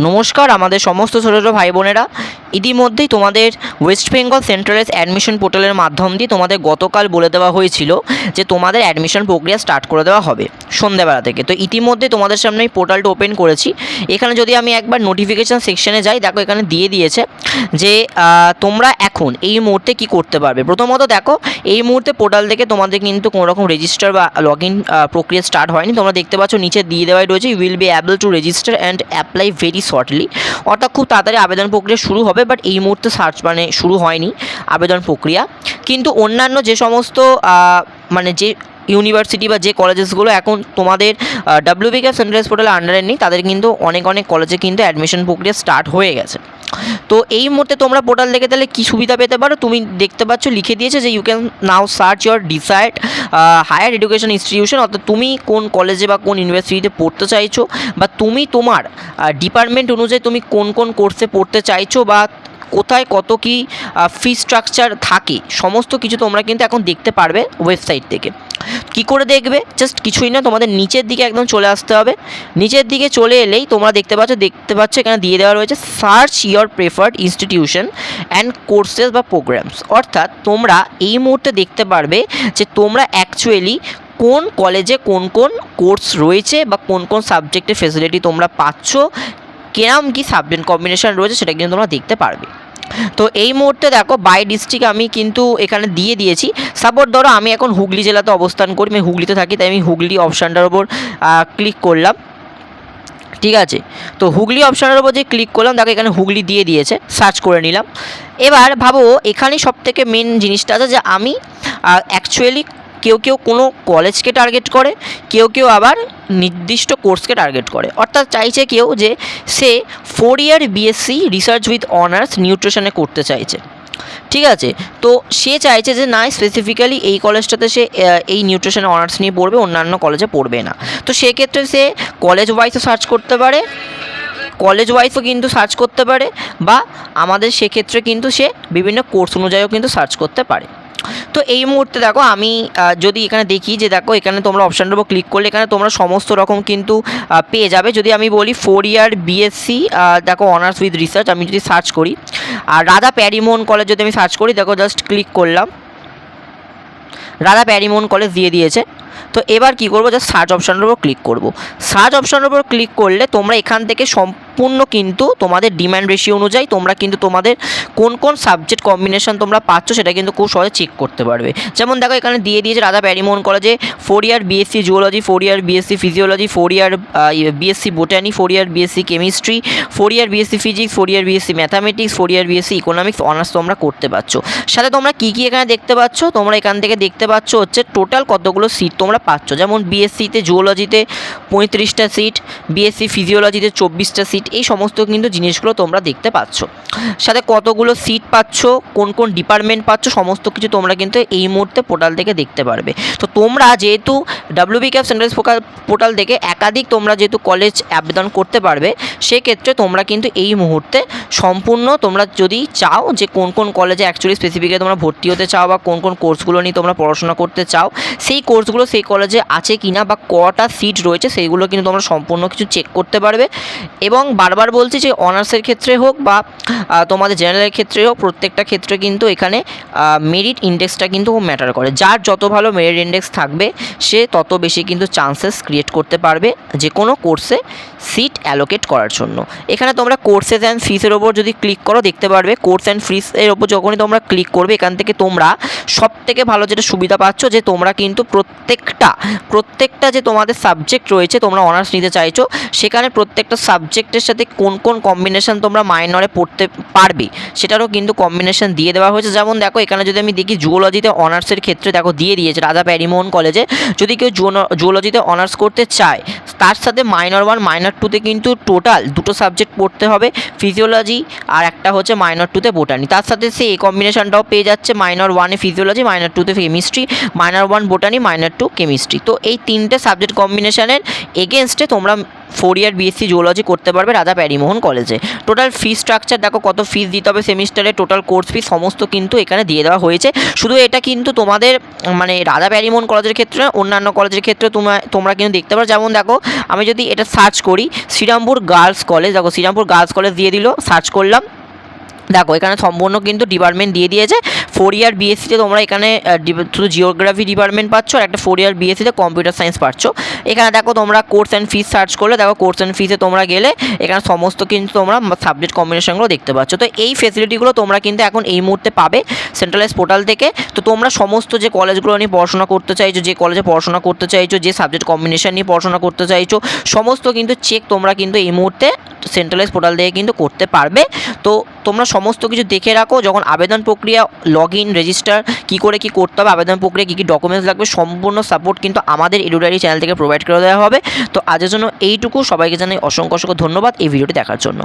নমস্কার আমাদের সমস্ত ছোট ছোট ভাই বোনেরা, ইতিমধ্যেই তোমাদের ওয়েস্ট বেঙ্গল সেন্ট্রালাইজ অ্যাডমিশন পোর্টালের মাধ্যম দিয়ে তোমাদের গতকাল বলে দেওয়া হয়েছিল যে তোমাদের অ্যাডমিশন প্রক্রিয়া স্টার্ট করে দেওয়া হবে সন্ধ্যাবেলা থেকে। তো ইতিমধ্যে তোমাদের সামনে এই পোর্টালটা ওপেন করেছি। এখানে যদি আমি একবার নোটিফিকেশান সেকশনে যাই, দেখো এখানে দিয়ে দিয়েছে যে তোমরা এখন এই মুহূর্তে কি করতে পারবে। প্রথমত দেখো, এই মুহূর্তে পোর্টাল থেকে তোমাদের কিন্তু কোনো রকম রেজিস্টার বা লগ ইন প্রক্রিয়া স্টার্ট হয়নি। তোমরা দেখতে পাচ্ছ নিচে দিয়ে দেওয়াই রয়েছে, you will be able to register and apply very shortly. অর্থাৎ খুব তাড়াতাড়ি আবেদন প্রক্রিয়া শুরু হবে, বাট এই মুহূর্তে শুরু হয়নি আবেদন প্রক্রিয়া। কিন্তু অন্যান্য যে সমস্ত যে ইউনিভার্সিটি বা যে কলেজেসগুলো এখন তোমাদের WBCAP সেন্ট্রালাইজ পোর্টালের আন্ডারে নেই, তাদের কিন্তু অনেক কলেজে কিন্তু অ্যাডমিশন প্রক্রিয়া স্টার্ট হয়ে গেছে। তো এই মুহূর্তে তোমরা পোর্টাল থেকে তাহলে কী সুবিধা পেতে পারো, তুমি দেখতে পাচ্ছ লিখে দিয়েছে যে you can now search your decide higher education institution. অর্থাৎ তুমি কোন কলেজে বা কোন ইউনিভার্সিটিতে পড়তে চাইছো, বা তুমি তোমার ডিপার্টমেন্ট অনুযায়ী তুমি কোন কোন কোর্সে পড়তে চাইছো, বা কোথায় কত কী ফি স্ট্রাকচার থাকে, সমস্ত কিছু তোমরা কিন্তু এখন দেখতে পারবে ওয়েবসাইট থেকে। কী করে দেখবে, জাস্ট কিছুই না, তোমাদের নিচের দিকে একদম চলে আসতে হবে। নিচের দিকে চলে এলেই তোমরা দেখতে পাচ্ছ এখানে দিয়ে দেওয়া রয়েছে search your preferred institution and courses বা প্রোগ্রামস। অর্থাৎ তোমরা এই মুহূর্তে দেখতে পারবে যে তোমরা অ্যাকচুয়ালি কোন কলেজে কোন কোন কোর্স রয়েছে, বা কোন কোন সাবজেক্টের ফেসিলিটি তোমরা পাচ্ছ, কেরম কী সাবজেক্ট কম্বিনেশান রয়েছে, সেটা কিন্তু তোমরা দেখতে পারবে। তো এই মুহূর্তে দেখো বাই ডিস্ট্রিক্ট আমি কিন্তু এখানে দিয়ে দিয়েছি। সাপোজ ধরো আমি এখন হুগলি জেলাতে অবস্থান করি, আমি হুগলিতে থাকি, তাই আমি হুগলি অপশানটার ওপর ক্লিক করলাম। ঠিক আছে, তো হুগলি অপশানের ওপর যে ক্লিক করলাম, দেখো এখানে হুগলি দিয়ে দিয়েছে, সার্চ করে নিলাম। এবার ভাবো এখানেই সবথেকে মেন জিনিসটা আছে যে আমি অ্যাকচুয়ালি কেউ কোনো কলেজকে টার্গেট করে, কেউ আবার নির্দিষ্ট কোর্সকে টার্গেট করে। অর্থাৎ চাইছে কেউ যে সে 4 ইয়ার BSc রিসার্চ উইথ অনার্স নিউট্রিশনে করতে চাইছে। ঠিক আছে, তো সে চাইছে যে না স্পেসিফিক্যালি এই কলেজটাতে সে এই নিউট্রিশনে অনার্স নিয়ে পড়বে, অন্যান্য কলেজে পড়বে না। তো সেক্ষেত্রে সে কলেজ ওয়াইজও সার্চ করতে পারে, কিন্তু সার্চ করতে পারে, বা আমাদের সেক্ষেত্রে কিন্তু সে বিভিন্ন কোর্স অনুযায়ীও কিন্তু সার্চ করতে পারে। তো এই মুহূর্তে দেখো আমি যদি এখানে দেখি যে দেখো এখানে তোমরা অপশানটার উপর ক্লিক করলে এখানে তোমরা সমস্ত রকম কিন্তু পেয়ে যাবে। যদি আমি বলি 4 ইয়ার BSc দেখো অনার্স উইথ রিসার্চ, আমি যদি সার্চ করি, আর রাধা প্যারিমোহন কলেজ যদি আমি সার্চ করি, দেখো জাস্ট ক্লিক করলাম, রাধা প্যারিমোহন কলেজ দিয়ে দিয়েছে। তো এবার কি করব, জাস্ট সার্চ অপশানের উপর ক্লিক করব। সার্চ অপশানের উপর ক্লিক করলে তোমরা এখান থেকে সম্পূর্ণ কিন্তু তোমাদের ডিম্যান্ড রেশিও অনুযায়ী তোমরা কিন্তু তোমাদের কোন কোন সাবজেক্ট কম্বিনেশন তোমরা পাচ্ছ সেটা কিন্তু খুব সহজে চেক করতে পারবে। যেমন দেখো এখানে দিয়ে দিয়েছে রাধা প্যারিমোহন কলেজে 4 ইয়ার BSc জুওলজি, 4 ইয়ার BSc ফিজিওলজি, 4 ইয়ার BSc বোটানি, 4 ইয়ার BSc কেমিস্ট্রি, 4 ইয়ার BSc ফিজিক্স, 4 ইয়ার BSc ম্যাথামেটিক্স, 4 ইয়ার BSc ইকোনমিক্স অনার্স তোমরা করতে পারছো। সাথে তোমরা কী এখানে দেখতে পাচ্ছ, তোমরা এখান থেকে দেখতে পাচ্ছ হচ্ছে টোটাল কতগুলো সিট তোমরা পাচ্ছ। যেমন BScতে জুওলজিতে 35টা সিট, BSc ফিজিওলজিতে 24টা সিট, এই সমস্ত কিন্তু জিনিসগুলো তোমরা দেখতে পাচ্ছ। সাথে কতগুলো সিট পাচ্ছ, কোন কোন ডিপার্টমেন্ট পাচ্ছ, সমস্ত কিছু তোমরা কিন্তু এই মুহূর্তে পোর্টাল থেকে দেখতে পারবে। তো তোমরা যেহেতু WBCAP সেন্ট্রালাইজ পোর্টাল থেকে একাধিক তোমরা যেহেতু কলেজ আবেদন করতে পারবে, সেক্ষেত্রে তোমরা কিন্তু এই মুহূর্তে সম্পূর্ণ তোমরা যদি চাও যে কোন কোন কলেজে অ্যাকচুয়ালি স্পেসিফিক্যালি তোমরা ভর্তি হতে চাও, বা কোন কোন কোর্সগুলো নিয়ে তোমরা পড়াশোনা করতে চাও, সেই কোর্সগুলো সেই কলেজে আছে কিনা, বা কটা সিট রয়েছে সেইগুলো কিন্তু তোমরা সম্পূর্ণ কিছু চেক করতে পারবে। এবং বারবার বলছি যে অনার্সের ক্ষেত্রে হোক বা তোমাদের জেনারেলের ক্ষেত্রে হোক, প্রত্যেকটা ক্ষেত্রে কিন্তু এখানে মেরিট ইন্ডেক্সটা কিন্তু ম্যাটার করে। যার যত ভালো মেরিট ইন্ডেক্স থাকবে সে তত বেশি কিন্তু চান্সেস ক্রিয়েট করতে পারবে যে কোনো কোর্সে সিট অ্যালোকেট করার জন্য। এখানে তোমরা কোর্সেস অ্যান্ড ফিসের ওপর যদি ক্লিক করো, দেখতে পারবে কোর্স অ্যান্ড ফিসের ওপর যখনই তোমরা ক্লিক করবে, এখান থেকে তোমরা সবথেকে ভালো যেটা সুবিধা পাচ্ছ যে তোমরা কিন্তু প্রত্যেকটা যে তোমাদের সাবজেক্ট রয়েছে, তোমরা অনার্স নিতে চাইছো, সেখানে প্রত্যেকটা সাবজেক্টের সাথে কোন কোন কম্বিনেশন তোমরা মাইনরে পড়তে পারবে সেটারও কিন্তু কম্বিনেশন দিয়ে দেওয়া হয়েছে। যেমন দেখো এখানে যদি আমি দেখি জুওলজিতে অনার্সের ক্ষেত্রে দেখো দিয়ে দিয়েছে রাধা প্যারিমোহন কলেজে, যদি কেউ জুওলজিতে অনার্স করতে চায়, তার সাথে মাইনর 1 মাইনর 2তে কিন্তু টোটাল 2টো সাবজেক্ট পড়তে হবে, ফিজিওলজি আর একটা হচ্ছে মাইনর 2তে বোটানি। তার সাথে সে এই কম্বিনেশনটাও পেয়ে যাচ্ছে, মাইনর 1-এ ফিজিওলজি, মাইনর 2তে chemistry, minor 1 botany, minor 2 chemistry. তো এই তিনটে সাবজেক্ট কম্বিনেশনের এগেনস্টে তোমরা 4 ইয়ার বিএসসি জুওলজি করতে পারবে রাজা প্যারিমোহন কলেজে। টোটাল ফি স্ট্রাকচার দেখো, কত ফিস দিতে হবে সেমিস্টারে, টোটাল কোর্স ফি সমস্ত কিন্তু এখানে দিয়ে দেওয়া হয়েছে। শুধু এটা কিন্তু তোমাদের মানে রাজা প্যারিমোহন কলেজের ক্ষেত্রে, অন্যান্য কলেজের ক্ষেত্রে তোমরা কিন্তু দেখতে পারো। যেমন দেখো, আমি যদি এটা সার্চ করি শ্রীরামপুর গার্লস কলেজ, দেখো শ্রীরামপুর গার্লস কলেজ দিয়ে দিল, সার্চ করলাম, দেখো এখানে সম্পূর্ণ কিন্তু ডিপার্টমেন্ট দিয়ে দিয়েছে। 4 ইয়ার বিএসসিতে তোমরা এখানে শুধু জিওগ্রাফি ডিপার্টমেন্ট পাচ্ছ, আর একটা 4 ইয়ার বিএসসিতে কম্পিউটার সায়েন্স পাচ্ছ। এখানে দেখো তোমরা কোর্স অ্যান্ড ফিস সার্চ করলে, দেখো কোর্স অ্যান্ড ফিসে তোমরা গেলে এখানে সমস্ত কিন্তু তোমরা সাবজেক্ট কম্বিনেশনগুলো দেখতে পাচ্ছ। তো এই ফেসিলিটিগুলো তোমরা কিন্তু এখন এই মুহূর্তে পাবে সেন্ট্রালাইজ পোর্টাল থেকে। তো তোমরা সমস্ত যে কলেজগুলো নিয়ে পড়াশোনা করতে চাইছো, যে কলেজে পড়াশোনা করতে চাইছো, যে সাবজেক্ট কম্বিনেশন নিয়ে পড়াশোনা করতে চাইছো, সমস্ত কিন্তু চেক তোমরা কিন্তু এই মুহূর্তে সেন্ট্রালাইজ পোর্টাল থেকে কিন্তু করতে পারবে। তো তোমরা সমস্ত কিছু দেখে রাখো, যখন আবেদন প্রক্রিয়া, লগ ইন, রেজিস্টার কী করে কী করতে হবে, আবেদন প্রক্রিয়া কী কী ডকুমেন্টস লাগবে, সম্পূর্ণ সাপোর্ট কিন্তু আমাদের এডুডারি চ্যানেল থেকে প্রোভাইড করে দেওয়া হবে। তো আজের জন্য এইটুকু, সবাইকে জানাই অসংখ্য ধন্যবাদ এই ভিডিওটি দেখার জন্য।